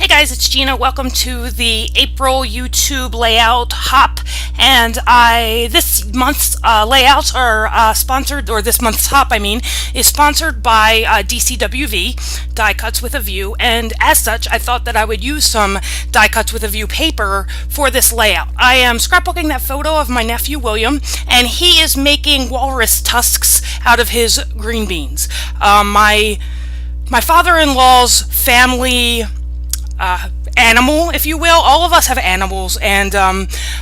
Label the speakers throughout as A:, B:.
A: guys, it's Gina. Welcome to the April YouTube layout hop, and this month's layouts are sponsored, or this month's hop, I mean, is sponsored by DCWV, Die Cuts with a View, and as such, I thought that I would use some Die Cuts with a View paper for this layout. I am scrapbooking that photo of my nephew William, and he is making walrus tusks out of his green beans. My father-in-law's family animal, if you will. All of us have animals, and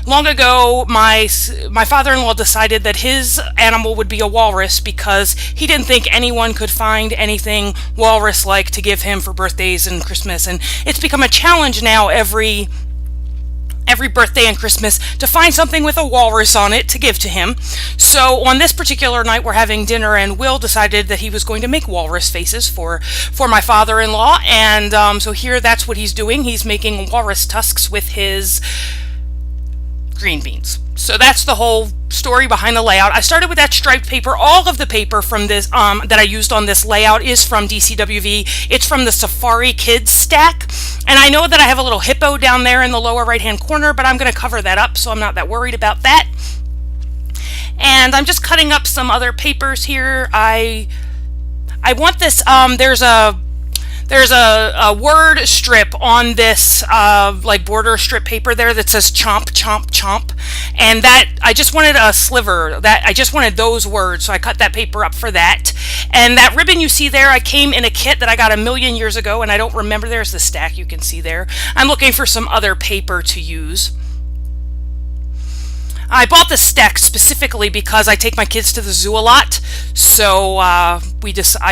A: long ago my father-in-law decided that his animal would be a walrus because he didn't think anyone could find anything walrus-like to give him for birthdays and Christmas, and it's become a challenge now every birthday and Christmas to find something with a walrus on it to give to him. So on this particular night we're having dinner, and Will decided that he was going to make walrus faces for my father-in-law, and so here that's what he's doing. He's making walrus tusks with his green beans. So that's the whole story behind the layout. I started with that striped paper. All of the paper from this that I used on this layout is from DCWV. It's from the Safari Kids stack. And I know that I have a little hippo down there in the lower right hand corner, but I'm going to cover that up, so I'm not that worried about that. And I'm just cutting up some other papers here. I want this, there's a word strip on this like border strip paper there that says chomp chomp chomp, and that I just wanted a sliver, that I just wanted those words, so I cut that paper up for that. And that ribbon you see there, I came in a kit that I got 1,000,000 years ago, and I don't remember. There's the stack you can see there. I'm looking for some other paper to use. I bought this stack specifically because I take my kids to the zoo a lot, so I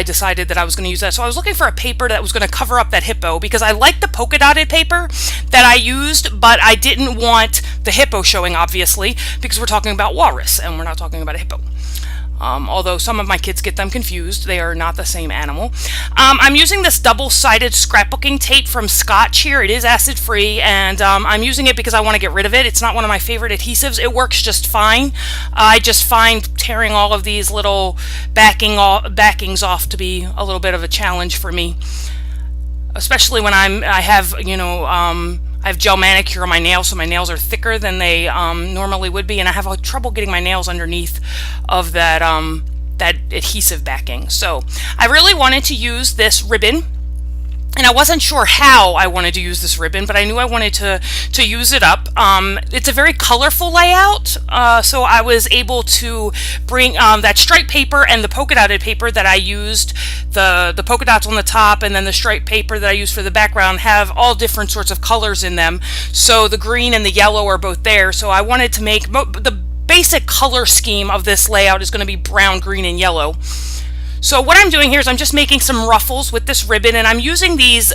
A: decided that I was going to use that. So I was looking for a paper that was going to cover up that hippo because I like the polka dotted paper that I used, but I didn't want the hippo showing, obviously, because we're talking about walrus and we're not talking about a hippo. Although some of my kids get them confused, they are not the same animal. I'm using this double-sided scrapbooking tape from Scotch here. It is acid-free, and I'm using it because I want to get rid of it. It's not one of my favorite adhesives. It works just fine. I just find tearing all of these little backings off to be a little bit of a challenge for me, especially when I have gel manicure on my nails, so my nails are thicker than they normally would be, and I have trouble getting my nails underneath of that adhesive backing. So I really wanted to use this ribbon, and I wasn't sure how I wanted to use this ribbon, but I knew I wanted to use it up. It's a very colorful layout, so I was able to bring that striped paper and the polka dotted paper that I used, the polka dots on the top, and then the striped paper that I used for the background have all different sorts of colors in them. So the green and the yellow are both there. So I wanted to make the basic color scheme of this layout is going to be brown, green, and yellow. So what I'm doing here is I'm just making some ruffles with this ribbon, and I'm using these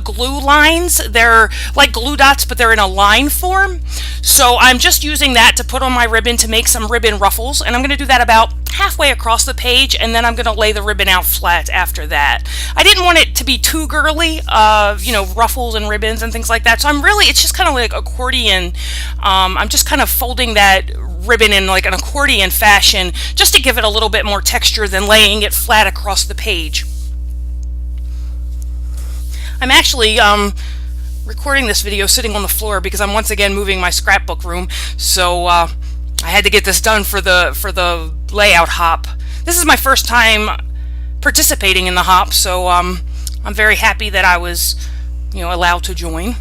A: glue lines. They're like glue dots, but they're in a line form. So I'm just using that to put on my ribbon to make some ribbon ruffles, and I'm going to do that about halfway across the page, and then I'm going to lay the ribbon out flat after that. I didn't want it to be too girly, ruffles and ribbons and things like that. So it's just kind of like accordion. I'm just kind of folding that ribbon in like an accordion fashion just to give it a little bit more texture than laying it flat across the page. I'm actually recording this video sitting on the floor because I'm once again moving my scrapbook room, so I had to get this done for the layout hop. This is my first time participating in the hop, so I'm very happy that I was allowed to join.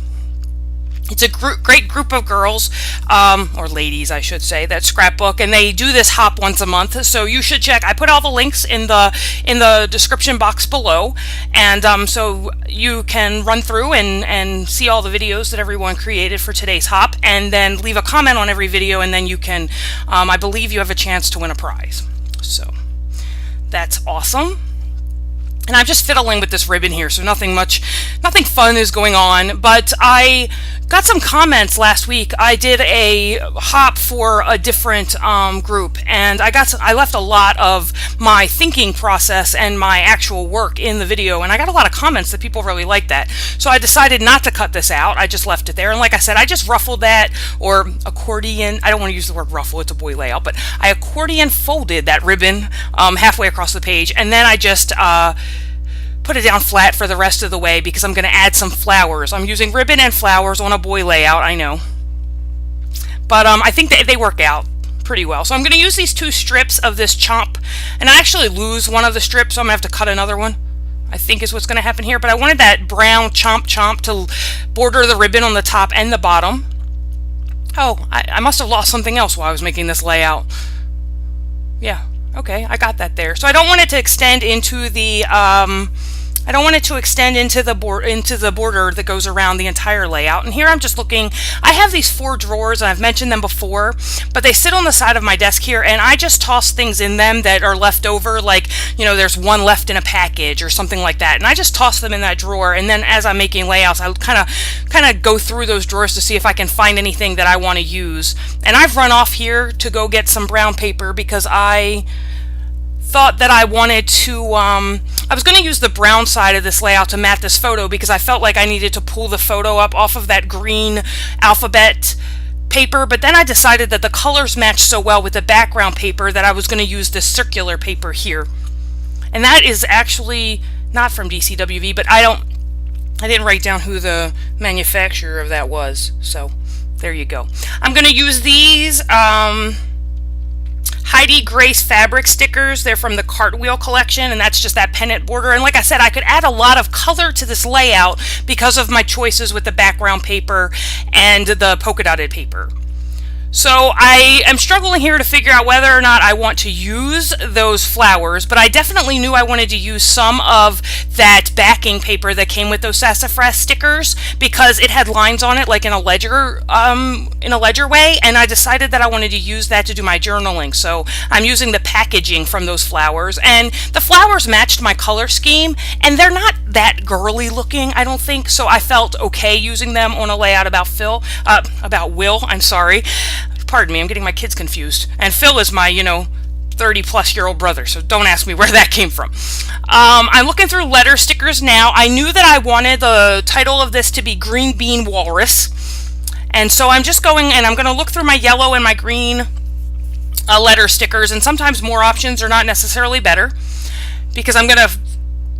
A: It's a great group of girls, or ladies, I should say, that scrapbook, and they do this hop once a month. So you should check. I put all the links in the description box below, and so you can run through and see all the videos that everyone created for today's hop, and then leave a comment on every video, and then you can, I believe, you have a chance to win a prize. So that's awesome. And I'm just fiddling with this ribbon here, so nothing fun is going on, but I got some comments last week. I did a hop for a different group, and I left a lot of my thinking process and my actual work in the video, and I got a lot of comments that people really liked that. So I decided not to cut this out. I just left it there, and like I said, I just ruffled that, or accordion. I don't want to use the word ruffle, it's a boy layout, but I accordion folded that ribbon halfway across the page, and then I just put it down flat for the rest of the way because I'm going to add some flowers. I'm using ribbon and flowers on a boy layout, I know. But I think they work out pretty well. So I'm going to use these 2 strips of this chomp, and I actually lose one of the strips, so I'm going to have to cut another one, I think is what's going to happen here. But I wanted that brown chomp to border the ribbon on the top and the bottom. Oh, I must have lost something else while I was making this layout. Yeah, okay, I got that there. So I don't want it to extend into the border that goes around the entire layout. And here I'm just looking. I have these 4 drawers, and I've mentioned them before, but they sit on the side of my desk here, and I just toss things in them that are left over, like, you know, there's one left in a package or something like that, and I just toss them in that drawer. And then as I'm making layouts, I kind of go through those drawers to see if I can find anything that I want to use. And I've run off here to go get some brown paper because I thought that I wanted to, I was going to use the brown side of this layout to mat this photo because I felt like I needed to pull the photo up off of that green alphabet paper, but then I decided that the colors matched so well with the background paper that I was going to use this circular paper here. And that is actually not from DCWV, but I didn't write down who the manufacturer of that was, so there you go. I'm going to use these Heidi Grace fabric stickers. They're from the Cartwheel collection, and that's just that pennant border. And like I said, I could add a lot of color to this layout because of my choices with the background paper and the polka dotted paper. So I am struggling here to figure out whether or not I want to use those flowers, but I definitely knew I wanted to use some of that backing paper that came with those sassafras stickers because it had lines on it like in a ledger way, and I decided that I wanted to use that to do my journaling. So I'm using the packaging from those flowers, and the flowers matched my color scheme, and they're not that girly looking, I don't think, so I felt okay using them on a layout about Will, I'm sorry. Pardon me, I'm getting my kids confused. And Phil is my, 30-plus-year-old brother, so don't ask me where that came from. I'm looking through letter stickers now. I knew that I wanted the title of this to be Green Bean Walrus. And so I'm just going, and I'm going to look through my yellow and my green letter stickers, and sometimes more options are not necessarily better, because I'm going to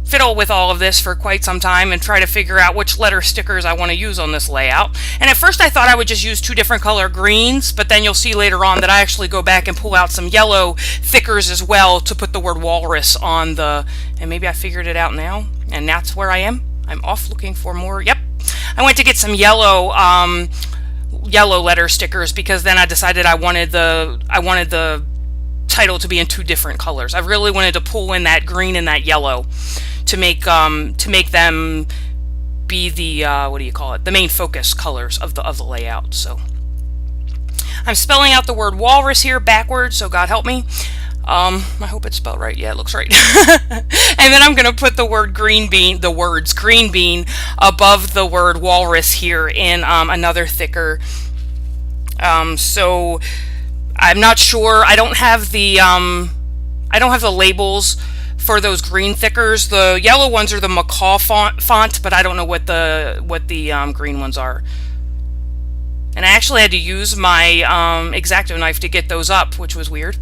A: fiddle with all of this for quite some time and try to figure out which letter stickers I want to use on this layout. And at first I thought I would just use 2 different color greens, but then you'll see later on that I actually go back and pull out some yellow thickers as well to put the word walrus on the, and maybe I figured it out now, and that's where I am. I'm off looking for more. Yep. I went to get some yellow letter stickers because then I decided I wanted the title to be in 2 different colors. I really wanted to pull in that green and that yellow to make them be the the main focus colors of the layout. So I'm spelling out the word walrus here backwards, so God help me. I hope it's spelled right. Yeah, it looks right. And then I'm going to put the word green bean, the words green bean above the word walrus here in another thicker. So I'm not sure. I don't have the labels for those green thickers. The yellow ones are the macaw font, but I don't know what the green ones are. And I actually had to use my X-Acto knife to get those up, which was weird.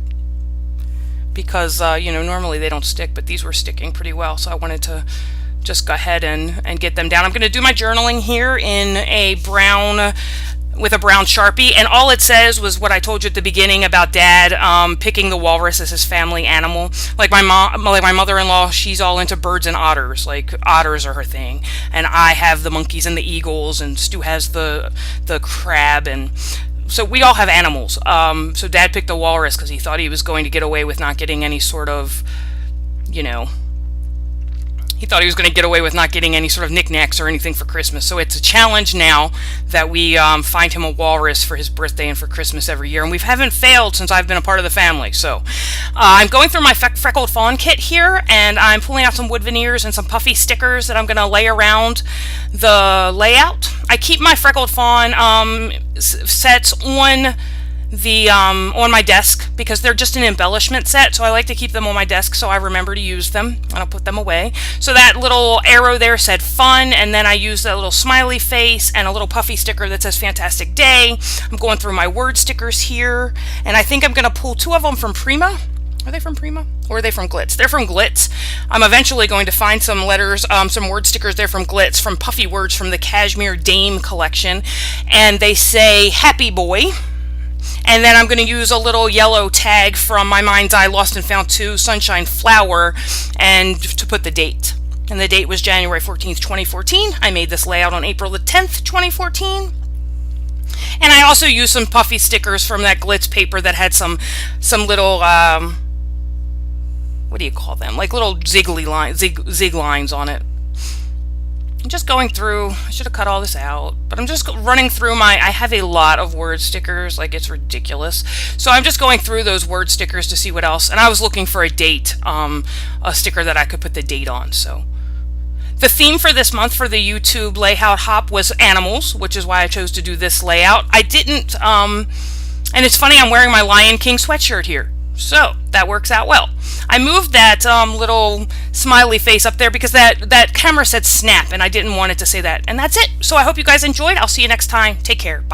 A: Because, normally they don't stick, but these were sticking pretty well, so I wanted to just go ahead and get them down. I'm going to do my journaling here in with a brown Sharpie, and all it says was what I told you at the beginning about Dad picking the walrus as his family animal. Like my mother-in-law, she's all into birds and otters. Like otters are her thing, and I have the monkeys and the eagles, and Stu has the crab, and so we all have animals. So Dad picked the walrus because he thought he was going to get away with not getting any sort of, he thought he was going to get away with not getting any sort of knickknacks or anything for Christmas. So it's a challenge now that we find him a walrus for his birthday and for Christmas every year. And we haven't failed since I've been a part of the family. So I'm going through my Freckled Fawn kit here, and I'm pulling out some wood veneers and some puffy stickers that I'm going to lay around the layout. I keep my Freckled Fawn sets on my desk because they're just an embellishment set, so I like to keep them on my desk so I remember to use them, and I'll put them away. So that little arrow there said fun, and then I used that little smiley face and a little puffy sticker that says fantastic day. I'm going through my word stickers here, and I think I'm going to pull 2 of them from Prima. Are they from Prima? Or are they from Glitz? They're from Glitz. I'm eventually going to find some letters, some word stickers there from Glitz, from Puffy Words from the Cashmere Dame collection. And they say, Happy Boy. And then I'm going to use a little yellow tag from My Mind's Eye Lost and Found 2, Sunshine Flower, and to put the date. And the date was January 14th, 2014. I made this layout on April the 10th, 2014. And I also used some puffy stickers from that Glitz paper that had some little, what do you call them? Like little zig lines on it. I'm just going through, I should have cut all this out, but I'm just running through I have a lot of word stickers, like it's ridiculous. So I'm just going through those word stickers to see what else, and I was looking for a date, a sticker that I could put the date on, so. The theme for this month for the YouTube layout hop was animals, which is why I chose to do this layout. I didn't, and it's funny, I'm wearing my Lion King sweatshirt here, so that works out well. I moved that little smiley face up there because that camera said snap and I didn't want it to say that. And that's it. So I hope you guys enjoyed. I'll see you next time. Take care. Bye.